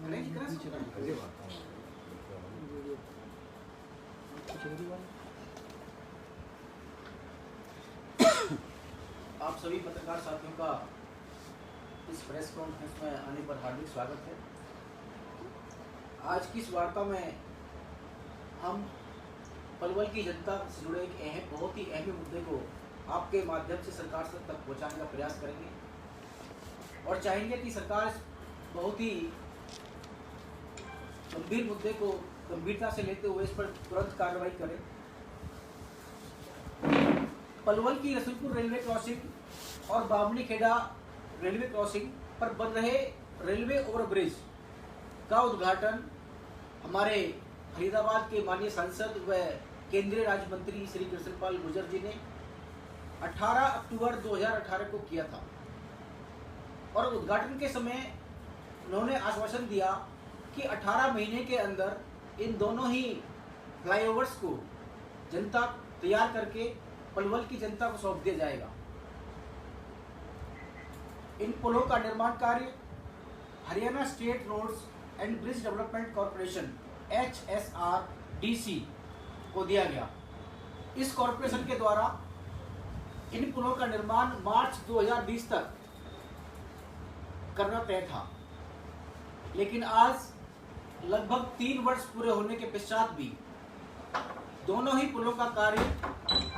आप सभी पत्रकार साथियों का इस प्रेस कॉन्फ्रेंस में आने पर हार्दिक स्वागत है। आज की इस वार्ता में हम पलवल की जनता से जुड़े एक बहुत ही अहम मुद्दे को आपके माध्यम से सरकार तक पहुंचाने का प्रयास करेंगे और चाहेंगे कि सरकार इस बहुत ही गंभीर मुद्दे को गंभीरता से लेते हुए इस पर तुरंत कार्रवाई करे। पलवल की रसूलपुर रेलवे क्रॉसिंग और बामनी खेड़ा रेलवे क्रॉसिंग पर बन रहे रेलवे ओवरब्रिज का उद्घाटन हमारे फरीदाबाद के माननीय सांसद व केंद्रीय राज्य मंत्री श्री कृष्णपाल गुर्जर जी ने 18 अक्टूबर 2018 को किया था और उद्घाटन के समय उन्होंने आश्वासन दिया कि 18 महीने के अंदर इन दोनों ही फ्लाईओवर्स को जनता तैयार करके पलवल की जनता को सौंप दिया जाएगा। इन पुलों का निर्माण कार्य Haryana State Roads and Bridge Development Corporation HSRDC को दिया गया। इस कॉर्पोरेशन के द्वारा इन पुलों का निर्माण मार्च 2020 तक करना तय था, लेकिन आज लगभग 3 वर्ष पूरे होने के पश्चात भी दोनों ही पुलों का कार्य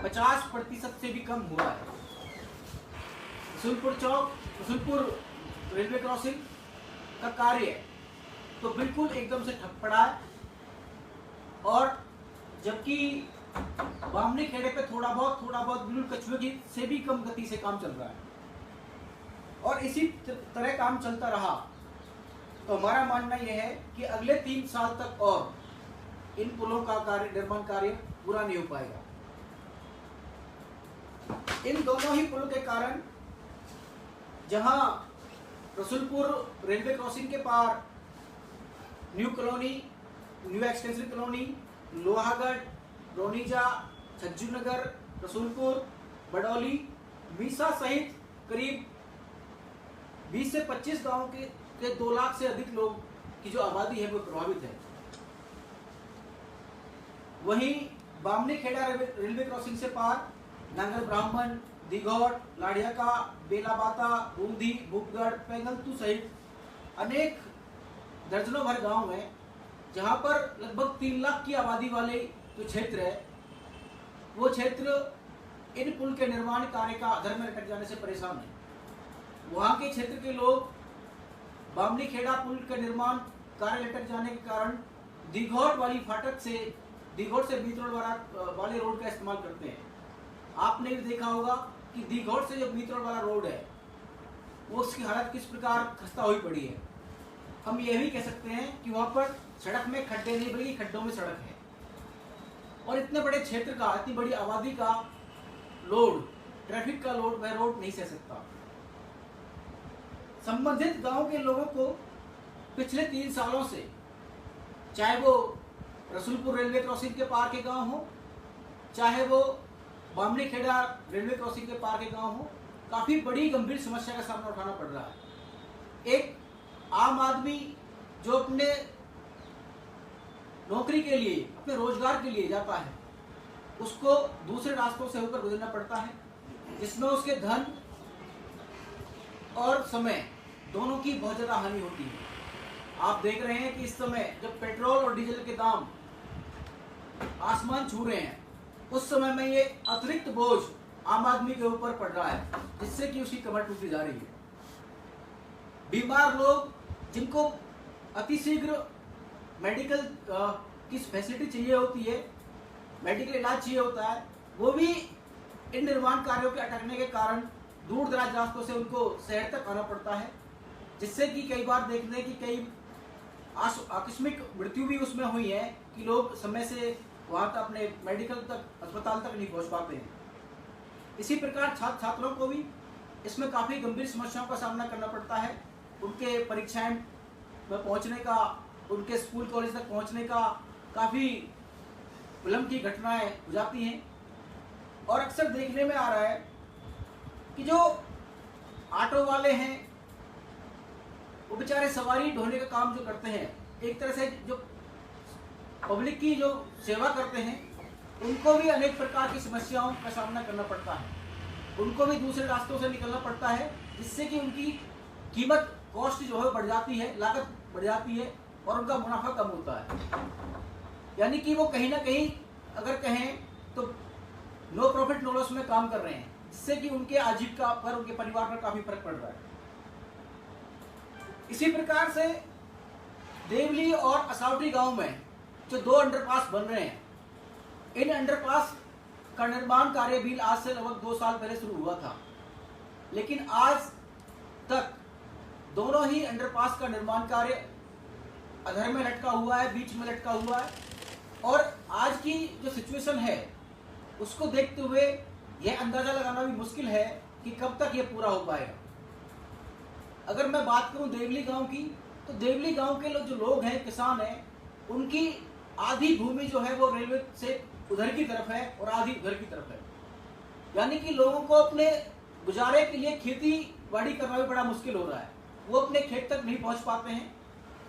50% से भी कम हुआ है। रसूलपुर रेलवे क्रॉसिंग का कार्य तो बिल्कुल एकदम से ठप पड़ा है और जबकि बामनी खेड़े पे थोड़ा बहुत बिल्कुल कछुए की से भी कम गति से काम चल रहा है और इसी तरह काम चलता रहा तो हमारा मानना यह है कि अगले 3 साल तक और इन पुलों का निर्माण कार्य पूरा नहीं हो पाएगा। इन दोनों ही पुलों के कारण जहां रसूलपुर रेलवे क्रॉसिंग के पार new colony, new extension colony, Lohagarh, Roniza, Chhajjunagar, Rasulpur, Badauli, Meesa सहित करीब 20 से 25 गांवों के 2 लाख से अधिक लोग की जो आबादी है वो प्रभावित है। वहीं बामनी खेड़ा रेलवे क्रॉसिंग से पार नांगल ब्राह्मण, दिघौट, लाड़ियाका, बेलाबाता, बूंदी, भूपगढ़, पेंगलतू सहित अनेक दर्जनों भर गांव हैं जहां पर लगभग 3 लाख की आबादी वाले जो क्षेत्र है वो क्षेत्र इन पुल के निर्माण कार्य का अधर में रट जाने से परेशान है। वहां के क्षेत्र के लोग बामनी खेड़ा पुल के निर्माण कार्य लटक जाने के कारण दिघौट वाली फाटक से दिघौट से बीतरोड वाले रोड का इस्तेमाल करते हैं। आपने भी देखा होगा कि दिघौट से जो बीतरोड वाला रोड है वो उसकी हालत किस प्रकार खस्ता हुई पड़ी है। हम यह भी कह सकते हैं कि वहां पर सड़क में खड्डे नहीं बल्कि खड्डों में सड़क है और इतने बड़े क्षेत्र का, इतनी बड़ी आबादी का लोड, ट्रैफिक का लोड वह रोड नहीं सह सकता। संबंधित गांव के लोगों को पिछले 3 सालों से, चाहे वो रसूलपुर रेलवे क्रॉसिंग के पार के गांव हो, चाहे वो बामनी खेड़ा रेलवे क्रॉसिंग के पार के गांव हो, काफी बड़ी गंभीर समस्या का सामना उठाना पड़ रहा है। एक आम आदमी जो अपने नौकरी के लिए, अपने रोजगार के लिए जाता है, उसको दूसरे रास्तों से होकर गुजरना पड़ता है, जिसमें उसके धन और समय दोनों की बहुत ज्यादा हानि होती है। आप देख रहे हैं कि इस समय जब पेट्रोल और डीजल के दाम आसमान छू रहे हैं, उस समय में ये अतिरिक्त बोझ आम आदमी के ऊपर पड़ रहा है, जिससे कि उसकी कमर टूटती जा रही है। बीमार लोग जिनको अतिशीघ्र मेडिकल की फैसिलिटी चाहिए होती है, मेडिकल इलाज चाहिए होता है, वो भी इन निर्माण कार्यों के अटकने के कारण दूर दराज रास्तों से उनको शहर तक आना पड़ता है, जिससे कि कई बार देखते हैं कि कई आकस्मिक मृत्यु भी उसमें हुई है कि लोग समय से वहां तक अपने मेडिकल तक, अस्पताल तक नहीं पहुंच पाते हैं। इसी प्रकार छात्र छात्रों को भी इसमें काफी गंभीर समस्याओं का सामना करना पड़ता है। उनके परीक्षाएं में पहुंचने का, उनके स्कूल कॉलेज तक पहुंचने का काफी विलंब की घटनाएं हो जाती हैं और अक्सर देखने में आ रहा है कि जो ऑटो वाले हैं वो बेचारे सवारी ढोने का काम जो करते हैं, एक तरह से जो पब्लिक की जो सेवा करते हैं, उनको भी अनेक प्रकार की समस्याओं का सामना करना पड़ता है। उनको भी दूसरे रास्तों से निकलना पड़ता है, जिससे कि उनकी कीमत, कॉस्ट जो है बढ़ जाती है, लागत बढ़ जाती है और उनका मुनाफा कम होता है। यानी कि वो कहीं ना कहीं अगर कहें तो नो प्रॉफिट नो लॉस में काम कर रहे हैं, जिससे कि उनके आजीविका पर, उनके परिवार पर काफी फर्क पड़ रहा है। इसी प्रकार से देवली और असावटी गांव में जो 2 अंडरपास बन रहे हैं, इन अंडरपास का निर्माण कार्य भी आज से लगभग 2 साल पहले शुरू हुआ था, लेकिन आज तक दोनों ही अंडरपास का निर्माण कार्य अधर में लटका हुआ है, बीच में लटका हुआ है। और आज की जो सिचुएशन है उसको देखते हुए यह अंदाजा लगाना भी मुश्किल है कि कब तक यह पूरा हो पाएगा। अगर मैं बात करूं देवली गांव की, तो देवली गांव के जो लोग हैं, किसान हैं, उनकी आधी भूमि जो है वो रेलवे से उधर की तरफ है और आधी उधर की तरफ है। यानी कि लोगों को अपने गुजारे के लिए खेती बाड़ी करना भी बड़ा मुश्किल हो रहा है। वो अपने खेत तक नहीं पहुंच पाते हैं।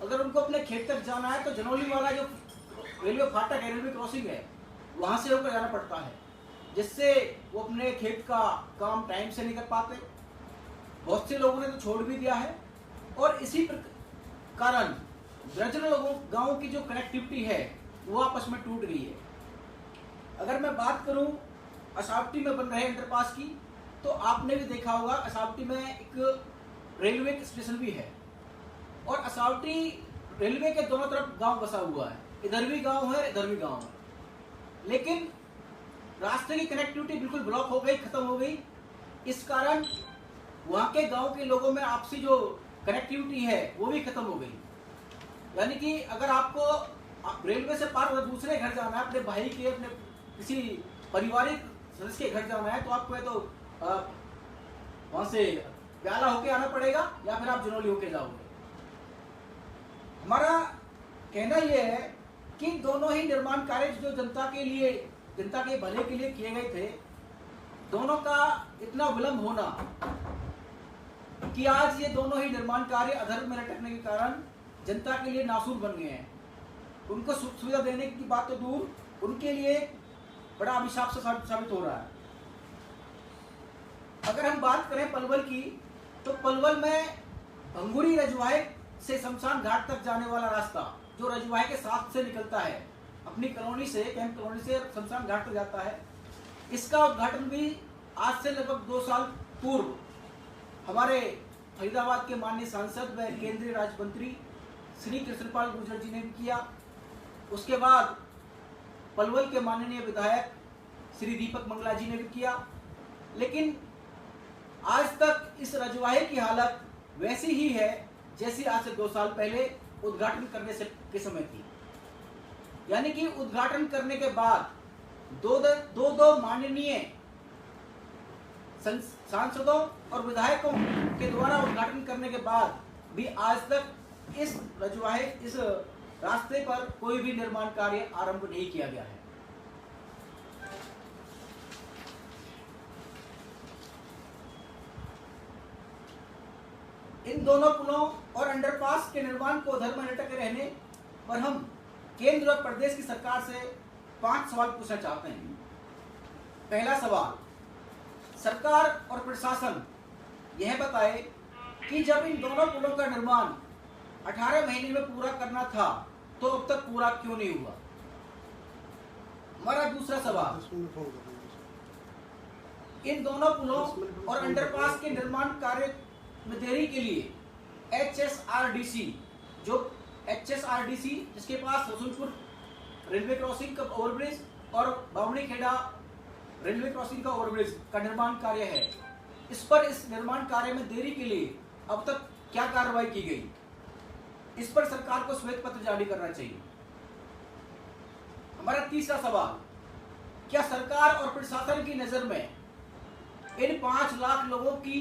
अगर उनको अपने खेत तक जाना है तो जनौली वाला जो रेलवे फाटक है, रेलवे क्रॉसिंग है, वहां से होकर जाना पड़ता है, जिससे वो अपने खेत का काम टाइम से नहीं कर पाते। बहुत से लोगों ने तो छोड़ भी दिया है। और इसी कारण दर्जनों लोगों गाँव की जो कनेक्टिविटी है वो आपस में टूट गई है। अगर मैं बात करूं असावटी में बन रहे अंडरपास की, तो आपने भी देखा होगा असावटी में एक रेलवे स्टेशन भी है और असावटी रेलवे के दोनों तरफ गांव बसा हुआ है। इधर भी गांव है, इधर भी गांव है, लेकिन रास्ते की कनेक्टिविटी बिल्कुल ब्लॉक हो गई, खत्म हो गई। इस कारण वहां के गांव के लोगों में आपसी जो कनेक्टिविटी है वो भी खत्म हो गई। यानी कि अगर आपको रेलवे से पार दूसरे घर जाना है, अपने भाई के, अपने किसी पारिवारिक सदस्य के घर जाना है, तो आपको तो वहां से प्याला होके आना पड़ेगा या फिर आप जनौली होके जाओगे। हमारा कहना यह है कि दोनों ही निर्माण कार्य जो जनता के भले के लिए किए गए थे, दोनों का इतना विलंब होना कि आज ये दोनों ही निर्माण कार्य अधर में लटकने के कारण जनता के लिए नासूर बन गए हैं। उनको सुख सुविधा देने की बात तो दूर, उनके लिए बड़ा अभिशाप से साबित हो रहा है। अगर हम बात करें पलवल की, तो पलवल में भंगुरी रजवाहे से शमशान घाट तक जाने वाला रास्ता, जो रजवाहे के साथ से निकलता है, अपनी कॉलोनी से, कैंप कॉलोनी से शमशान घाट तक जाता है, इसका उद्घाटन भी आज से लगभग 2 साल पूर्व हमारे फरीदाबाद के माननीय सांसद व केंद्रीय राज्य मंत्री श्री कृष्णपाल गुर्जर जी ने भी किया। उसके बाद पलवल के माननीय विधायक श्री दीपक मंगला जी ने भी किया। लेकिन आज तक इस रजवाहे की हालत वैसी ही है जैसी आज से 2 साल पहले उद्घाटन करने से के समय थी। यानी कि उद्घाटन करने के बाद दो माननीय सांसदों और विधायकों के द्वारा उद्घाटन करने के बाद भी आज तक इस रास्ते पर कोई भी निर्माण कार्य आरंभ नहीं किया गया है। इन दोनों पुलों और अंडरपास के निर्माण को अधर में लटके रहने पर हम केंद्र और प्रदेश की सरकार से 5 सवाल पूछना चाहते हैं। पहला सवाल, सरकार और प्रशासन यह बताए कि जब इन दोनों पुलों का निर्माण 18 महीने में पूरा करना था तो अब तक पूरा क्यों नहीं हुआ। हमारा दूसरा सवाल, इन दोनों पुलों और अंडरपास के निर्माण कार्य में देरी के लिए HSRDC जिसके पास रसूलपुर रेलवे क्रॉसिंग का ओवरब्रिज और बावड़ी खेड़ा रेलवे क्रॉसिंग का ओवरब्रिज का निर्माण कार्य है, इस निर्माण कार्य में देरी के लिए अब तक क्या कार्रवाई की गई, इस पर सरकार को श्वेत पत्र जारी करना चाहिए। हमारा तीसरा सवाल, क्या सरकार और प्रशासन की नजर में इन 5 लाख लोगों की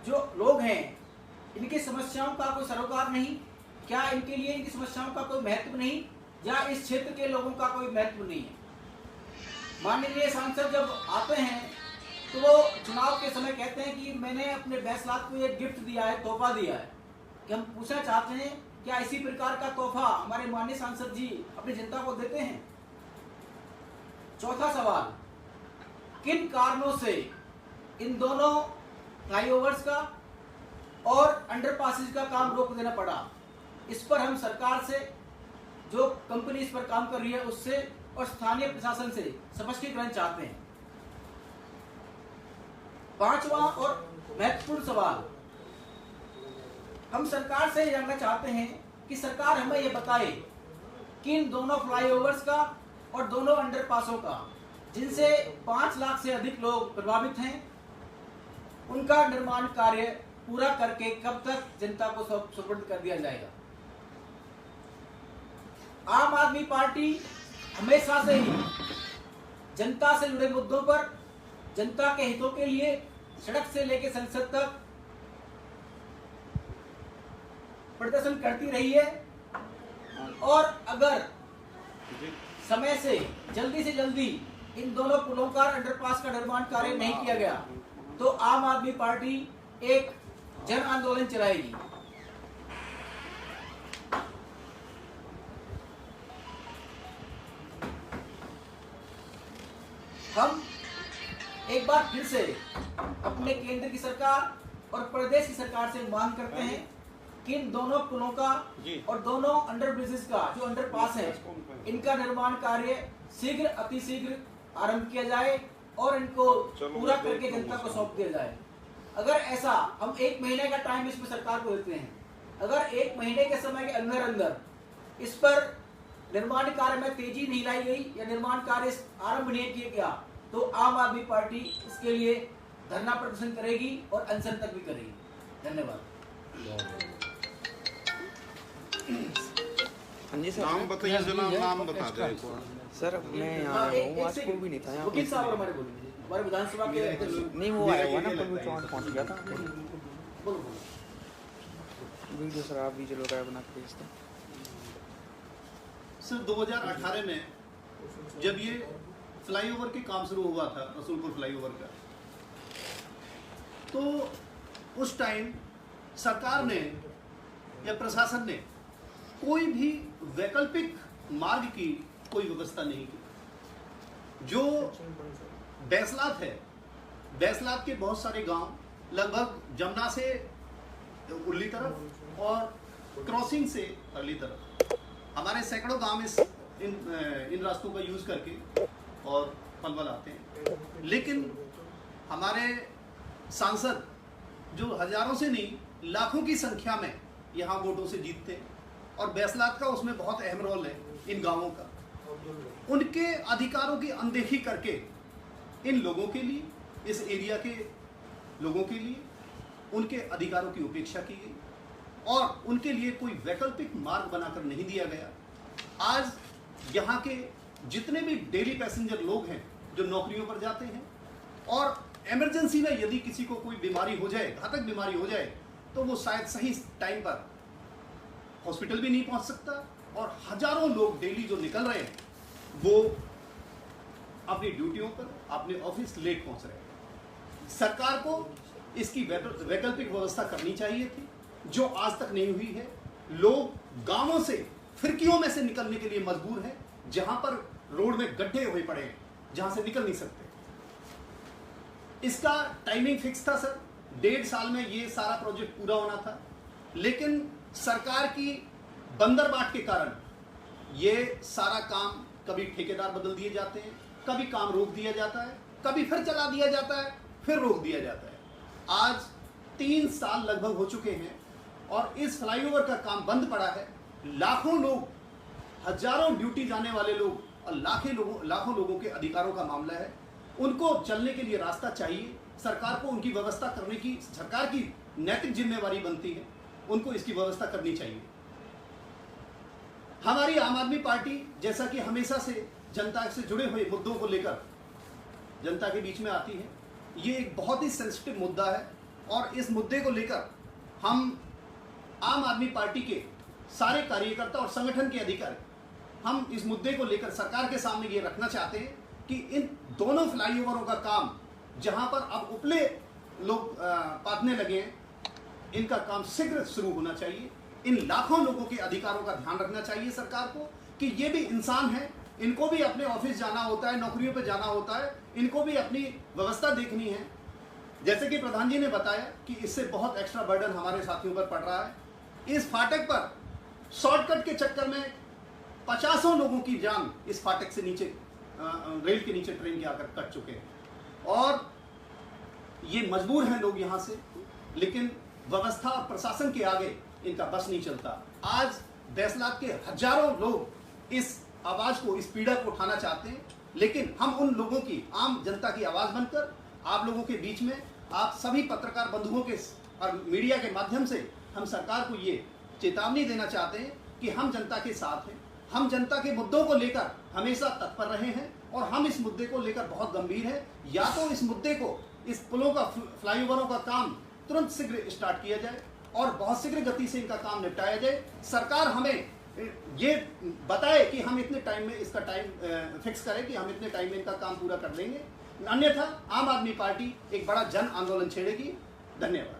जो लोग हैं, इनकी समस्याओं का कोई सरोकार नहीं, क्या इनके लिए इनकी समस्याओं का कोई महत्व नहीं, या इस क्षेत्र के लोगों का कोई महत्व नहीं है। माननीय सांसद जब आते हैं तो वो चुनाव के समय कहते हैं कि मैंने अपने बैसलात को एक गिफ्ट दिया है, तोहफा दिया है, कि हम पूछना चाहते हैं, क्या इसी प्रकार का तोहफा हमारे माननीय सांसद जी अपनी जनता को देते हैं? चौथा सवाल, किन कारणों से इन दोनों फ्लाईओवर्स का और अंडरपासेज का काम रोक देना पड़ा? इस पर हम सरकार से, जो कंपनी इस पर काम कर रही है उससे और स्थानीय प्रशासन से स्पष्टीकरण चाहते हैं। पांचवा और महत्वपूर्ण सवाल, हम सरकार से जानना चाहते हैं कि सरकार हमें यह बताए कि इन दोनों फ्लाईओवर्स का और दोनों अंडरपासों का, जिनसे 5 लाख से अधिक लोग प्रभावित हैं, उनका निर्माण कार्य पूरा करके कब तक जनता को सुपुर्द कर दिया जाएगा? आम आदमी पार्टी हमेशा से ही जनता से जुड़े मुद्दों पर, जनता के हितों के लिए सड़क से लेकर संसद तक प्रदर्शन करती रही है। और अगर समय से जल्दी इन दोनों पुलों का, अंडरपास का निर्माण कार्य नहीं किया गया तो आम आदमी पार्टी एक जन आंदोलन चलाएगी। हम एक बार फिर से अपने केंद्र की सरकार और प्रदेश की सरकार से मांग करते हैं कि इन दोनों पुलों का और दोनों अंडर ब्रिजेस का, जो अंडरपास है, इनका निर्माण कार्य शीघ्र, अतिशीघ्र आरंभ किया जाए और इनको पूरा करके जनता को सौंप दिया जाए। अगर ऐसा, हम 1 महीने का टाइम इसमें सरकार को देते हैं, अगर 1 महीने के समय के अंदर अंदर इस पर निर्माण कार्य में तेजी नहीं लाई गई या निर्माण कार्य आरंभ नहीं किया गया तो आम आदमी पार्टी इसके लिए धरना प्रदर्शन करेगी और अनशन तक भी करेगी। धन्यवाद। नाम बताइए, नाम बता दें सर। मैं यहाँ हूँ, आज को भी नहीं था यहाँ। वकील साहब हमारे विधानसभा के नहीं, वो आया हुआ ना, पर वो चौंक पहुँच गया था। बोलो। वीडियो सर आप वीडियो वगैरह बना के भेजते हैं सर। 2018 में जब ये फ्लाईओवर के काम शुरू हुआ था, रसूलपुर फ्लाईओवर का, तो उस टाइम सरकार ने या प्रशासन ने कोई भी वैकल्पिक मार्ग की कोई व्यवस्था नहीं की। जो बैसलात है, बैसलात के बहुत सारे गांव लगभग जमुना से उर्ली तरफ और क्रॉसिंग से अरली तरफ, हमारे सैकड़ों गांव इन रास्तों का यूज करके और पलवल आते हैं। लेकिन हमारे सांसद जो हजारों से नहीं लाखों की संख्या में यहाँ वोटों से जीतते हैं और बैसलात का उसमें बहुत अहम रोल है इन गांवों का, उनके अधिकारों की अनदेखी करके इन लोगों के लिए, इस एरिया के लोगों के लिए उनके अधिकारों की उपेक्षा की गई और उनके लिए कोई वैकल्पिक मार्ग बनाकर नहीं दिया गया। आज यहाँ के जितने भी डेली पैसेंजर लोग हैं जो नौकरियों पर जाते हैं और इमरजेंसी में यदि किसी को कोई बीमारी हो जाए, घातक बीमारी हो जाए, तो वो शायद सही टाइम पर हॉस्पिटल भी नहीं पहुंच सकता और हजारों लोग डेली जो निकल रहे हैं वो अपनी ड्यूटियों पर, अपने ऑफिस लेट पहुंच रहे हैं। सरकार को इसकी वैकल्पिक व्यवस्था करनी चाहिए थी, जो आज तक नहीं हुई है। लोग गांवों से, फिरकियों में से निकलने के लिए मजबूर हैं, जहां पर रोड में गड्ढे हुए पड़े हैं, जहां से निकल नहीं सकते। इसका टाइमिंग फिक्स था सर, 1.5 साल में ये सारा प्रोजेक्ट पूरा होना था, लेकिन सरकार की बंदरबाट के कारण ये सारा काम कभी ठेकेदार बदल दिए जाते हैं, कभी काम रोक दिया जाता है, कभी फिर चला दिया जाता है, फिर रोक दिया जाता है। आज 3 साल लगभग हो चुके हैं और इस फ्लाईओवर का काम बंद पड़ा है। लाखों लोग, हजारों ड्यूटी जाने वाले लोग और लाखों लोगों के अधिकारों का मामला है। उनको चलने के लिए रास्ता चाहिए। सरकार को उनकी व्यवस्था करने की, सरकार की नैतिक जिम्मेवारी बनती है, उनको इसकी व्यवस्था करनी चाहिए। हमारी आम आदमी पार्टी जैसा कि हमेशा से जनता से जुड़े हुए मुद्दों को लेकर जनता के बीच में आती है, ये एक बहुत ही सेंसिटिव मुद्दा है और इस मुद्दे को लेकर हम आम आदमी पार्टी के सारे कार्यकर्ता और संगठन के अधिकारी, हम इस मुद्दे को लेकर सरकार के सामने ये रखना चाहते हैं कि इन दोनों फ्लाईओवरों का काम, जहां पर अब उपले लोग पातने लगे हैं, इनका काम शीघ्र शुरू होना चाहिए। इन लाखों लोगों के अधिकारों का ध्यान रखना चाहिए सरकार को कि ये भी इंसान हैं, इनको भी अपने ऑफिस जाना होता है, नौकरियों पे जाना होता है, इनको भी अपनी व्यवस्था देखनी है। जैसे कि प्रधान जी ने बताया कि इससे बहुत एक्स्ट्रा बर्डन हमारे साथियों पर पड़ रहा है। इस फाटक पर शॉर्टकट के चक्कर में 50 लोगों की जान इस फाटक से नीचे रेल के नीचे ट्रेन के आकर कट चुके हैं और ये मजबूर हैं लोग यहाँ से, लेकिन व्यवस्था और प्रशासन के आगे इनका बस नहीं चलता। आज 10 लाख के हजारों लोग इस आवाज को, इस पीड़ा को उठाना चाहते हैं, लेकिन हम उन लोगों की, आम जनता की आवाज बनकर आप लोगों के बीच में, आप सभी पत्रकार बंधुओं के और मीडिया के माध्यम से हम सरकार को ये चेतावनी देना चाहते हैं कि हम जनता के साथ हैं, हम जनता के मुद्दों को लेकर हमेशा तत्पर रहे हैं और हम इस मुद्दे को लेकर बहुत गंभीर हैं। या तो इस मुद्दे को, इस पुलों का, फ्लाईओवरों का काम तुरंत शीघ्र स्टार्ट किया जाए और बहुत शीघ्र गति से इनका काम निपटाया जाए। सरकार हमें ये बताए कि हम इतने टाइम में इसका टाइम फिक्स करें कि हम इतने टाइम में इनका काम पूरा कर लेंगे, अन्यथा आम आदमी पार्टी एक बड़ा जन आंदोलन छेड़ेगी। धन्यवाद।